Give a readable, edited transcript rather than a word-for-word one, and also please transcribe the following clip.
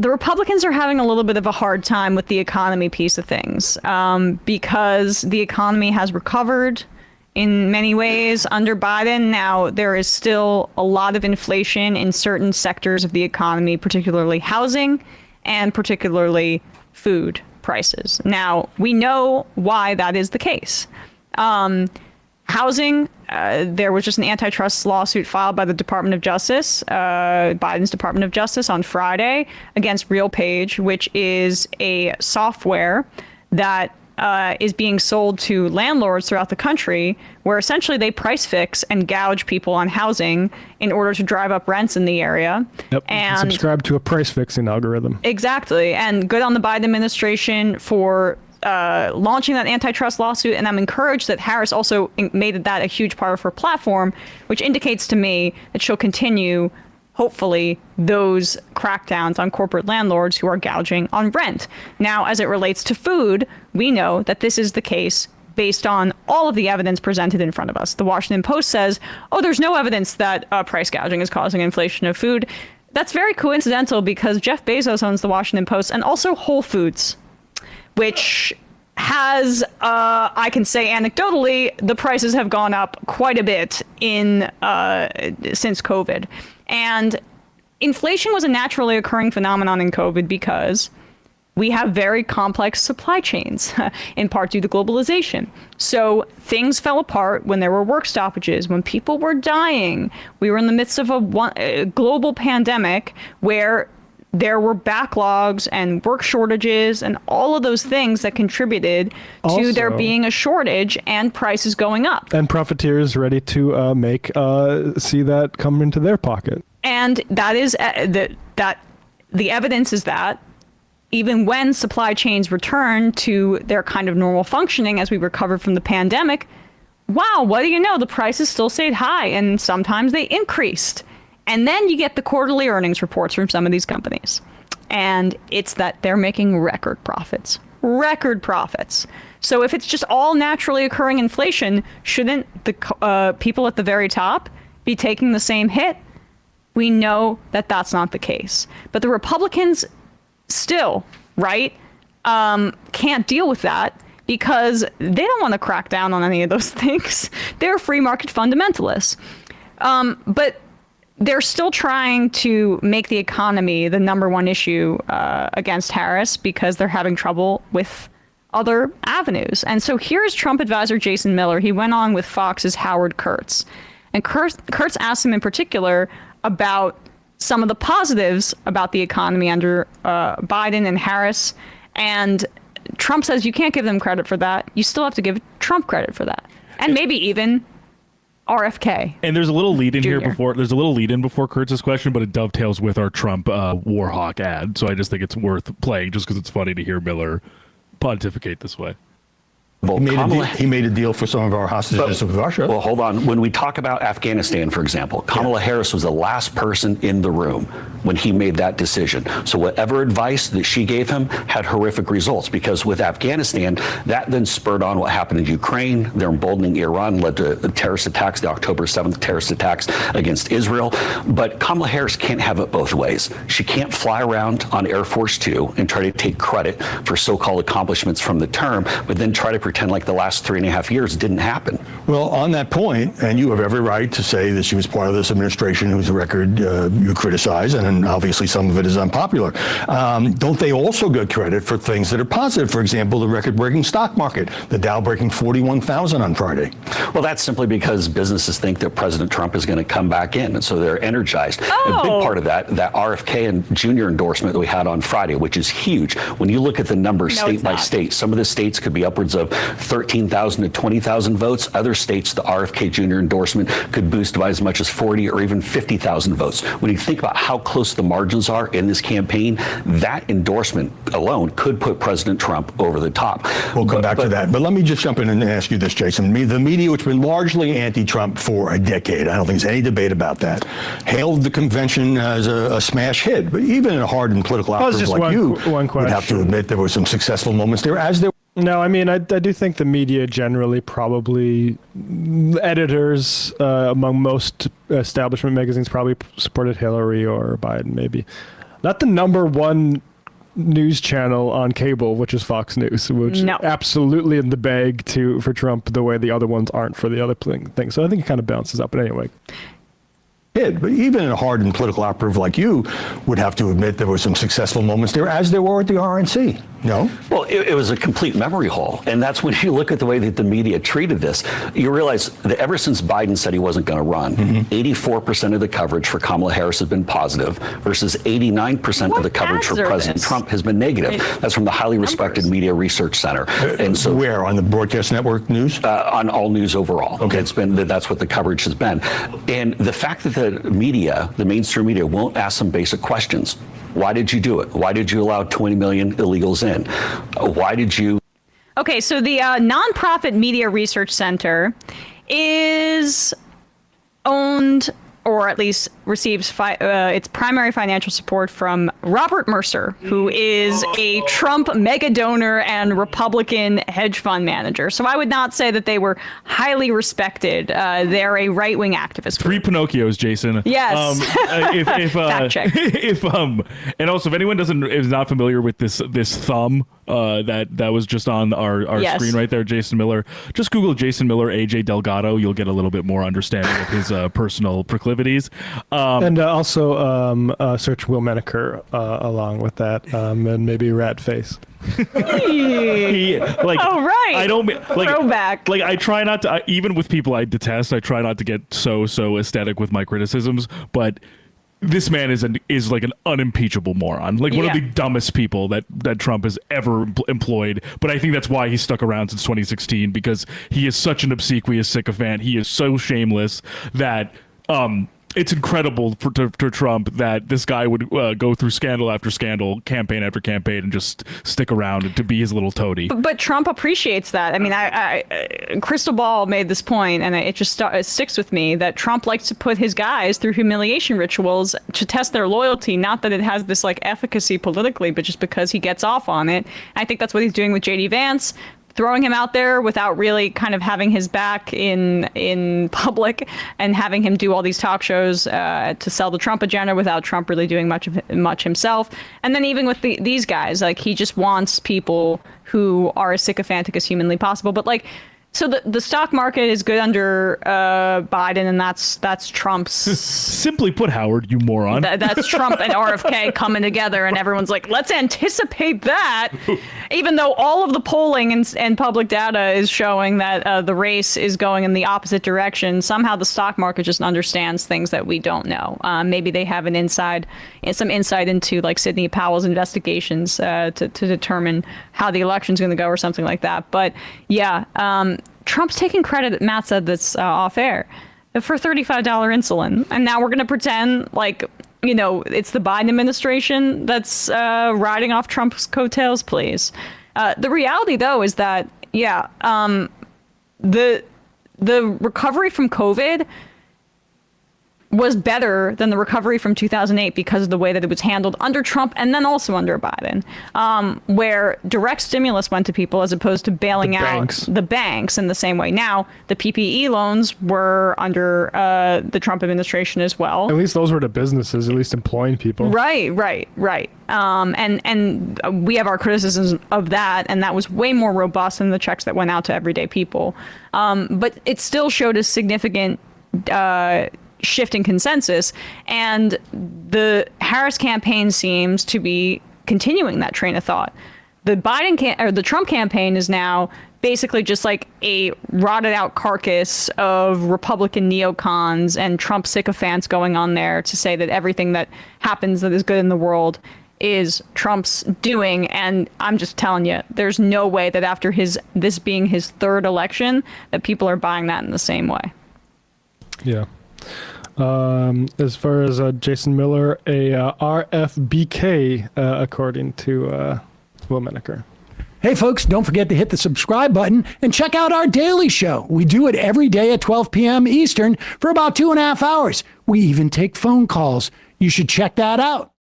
the Republicans are having a little bit of a hard time with the economy piece of things, because the economy has recovered in many ways under Biden. Now, there is still a lot of inflation in certain sectors of the economy, particularly housing and particularly food prices. Now, we know why that is the case. Housing, there was just an antitrust lawsuit filed by the Department of Justice, Biden's Department of Justice, on Friday against RealPage, which is a software that is being sold to landlords throughout the country, where essentially they price fix and gouge people on housing in order to drive up rents in the area. Yep. And subscribe to a price fixing algorithm. Exactly. And good on the Biden administration for launching that antitrust lawsuit. And I'm encouraged that Harris also made that a huge part of her platform, which indicates to me that she'll continue, hopefully, those crackdowns on corporate landlords who are gouging on rent. Now, as it relates to food, we know that this is the case based on all of the evidence presented in front of us. The Washington Post says, oh, there's no evidence that price gouging is causing inflation of food. That's very coincidental because Jeff Bezos owns the Washington Post and also Whole Foods, which has, I can say anecdotally, the prices have gone up quite a bit since COVID. And inflation was a naturally occurring phenomenon in COVID because we have very complex supply chains, in part due to globalization. So things fell apart when there were work stoppages, when people were dying. We were in the midst of a global pandemic where there were backlogs and work shortages and all of those things that contributed to there being a shortage and prices going up. And profiteers ready to see that come into their pocket. And that is the evidence is that even when supply chains return to their kind of normal functioning as we recovered from the pandemic, wow, what do you know? The prices still stayed high and sometimes they increased. And then you get the quarterly earnings reports from some of these companies. And it's that they're making record profits. Record profits. So if it's just all naturally occurring inflation, shouldn't the people at the very top be taking the same hit? We know that that's not the case. But the Republicans still, right, can't deal with that because they don't want to crack down on any of those things. They're free market fundamentalists. But they're still trying to make the economy the number one issue against Harris because they're having trouble with other avenues. And so here's Trump advisor Jason Miller. He went on with Fox's Howard Kurtz. And Kurtz asked him in particular about some of the positives about the economy under Biden and Harris. And Trump says you can't give them credit for that. You still have to give Trump credit for that. And maybe even RFK. And there's a little lead in here before. There's a little lead in before Kurtz's question, but it dovetails with our Trump Warhawk ad. So I just think it's worth playing just because it's funny to hear Miller pontificate this way. Well, he made a deal for some of our hostages with Russia. Well, hold on. When we talk about Afghanistan, for example, Kamala Harris was the last person in the room when he made that decision. So whatever advice that she gave him had horrific results because with Afghanistan, that then spurred on what happened in Ukraine. They're emboldening Iran, led to terrorist attacks, the October 7th terrorist attacks against Israel. But Kamala Harris can't have it both ways. She can't fly around on Air Force Two and try to take credit for so-called accomplishments from the term, but then try to pretend like the last 3.5 years didn't happen. Well, on that point, and you have every right to say that she was part of this administration whose record you criticize, and obviously some of it is unpopular. Don't they also get credit for things that are positive? For example, the record-breaking stock market, the Dow breaking 41,000 on Friday. Well, that's simply because businesses think that President Trump is going to come back in, and so they're energized. A big part of that RFK and Jr. endorsement that we had on Friday, which is huge. When you look at the numbers state by state, some of the states could be upwards of 13,000 to 20,000 votes. Other states, the RFK Jr. endorsement could boost by as much as 40 or even 50,000 votes. When you think about how close the margins are in this campaign, that endorsement alone could put President Trump over the top. We'll come back to that. But let me just jump in and ask you this, Jason. The media, which has been largely anti-Trump for a decade, I don't think there's any debate about that, hailed the convention as a smash hit. But even in a hardened political outfit like you would have to admit there were some successful moments there, as there. No, I mean, I do think the media generally, probably editors among most establishment magazines probably supported Hillary or Biden maybe. Not the number one news channel on cable, which is Fox News, which No. absolutely in the bag for Trump the way the other ones aren't for the other thing. So I think it kind of bounces up. But anyway. But even a hardened political operative like you would have to admit there were some successful moments there, as there were at the RNC. No? Well, it was a complete memory hole. And that's when you look at the way that the media treated this, you realize that ever since Biden said he wasn't going to run, 84% of the coverage for Kamala Harris has been positive versus 89% of the coverage for ads are President this? Trump has been negative. That's from the highly respected Media Research Center. And so Where? On the broadcast network news? on all news overall. Okay. It's been that's what the coverage has been. And the fact that the media, the mainstream media, won't ask some basic questions. Why did you do it? Why did you allow 20 million illegals in? Why did you? Okay, so the nonprofit Media Research Center is owned, or at least receives its primary financial support from Robert Mercer, who is a Trump mega donor and Republican hedge fund manager. So I would not say that they were highly respected. They're a right-wing activist group. 3 Pinocchios, Jason. Yes. Fact check. And also, if anyone is not familiar with this thumb that was just on our Yes. screen right there, Jason Miller, just Google Jason Miller, AJ Delgado. You'll get a little bit more understanding of his personal proclivities. And also search Will Menaker along with that, and maybe Rat Face. He, like, Oh, right. I don't like Throwback. Like, I try not to, even with people I detest, I try not to get so aesthetic with my criticisms, but this man is like an unimpeachable moron, like one of Yeah. the dumbest people that Trump has ever employed. But I think that's why he's stuck around since 2016, because he is such an obsequious sycophant. He is so shameless that it's incredible for Trump that this guy would go through scandal after scandal, campaign after campaign, and just stick around to be his little toady. But Trump appreciates that. I mean, I Crystal Ball made this point, and it just it sticks with me, that Trump likes to put his guys through humiliation rituals to test their loyalty. Not that it has this like efficacy politically, but just because he gets off on it. I think that's what he's doing with J.D. Vance, throwing him out there without really kind of having his back in public, and having him do all these talk shows to sell the Trump agenda without Trump really doing much himself. And then even with these guys, like, he just wants people who are as sycophantic as humanly possible. But like, so the stock market is good under Biden, and that's Trump's. Simply put, Howard, you moron. That's Trump and RFK coming together, and everyone's like, let's anticipate that. Even though all of the polling and public data is showing that the race is going in the opposite direction, somehow the stock market just understands things that we don't know. Maybe they have some insight into like Sidney Powell's investigations to determine how the election's going to go or something like that. But yeah, Trump's taking credit, Matt said this off air, for $35 insulin. And now we're going to pretend like, you know, it's the Biden administration that's riding off Trump's coattails, please. The reality, though, is that, the recovery from COVID was better than the recovery from 2008 because of the way that it was handled under Trump and then also under Biden, where direct stimulus went to people as opposed to bailing out the banks in the same way. Now, the PPE loans were under the Trump administration as well. At least those were to businesses, at least employing people. Right. And we have our criticisms of that, and that was way more robust than the checks that went out to everyday people. But it still showed a significant shift in consensus, and the Harris campaign seems to be continuing that train of thought. The the Trump campaign is now basically just like a rotted out carcass of Republican neocons and Trump sycophants going on there to say that everything that happens that is good in the world is Trump's doing. And I'm just telling you, there's no way that after this being his third election that people are buying that in the same way. Yeah. As far as Jason Miller, a RFBK, according to Will Menaker. Hey, folks, don't forget to hit the subscribe button and check out our daily show. We do it every day at 12 p.m. Eastern for about 2.5 hours. We even take phone calls. You should check that out.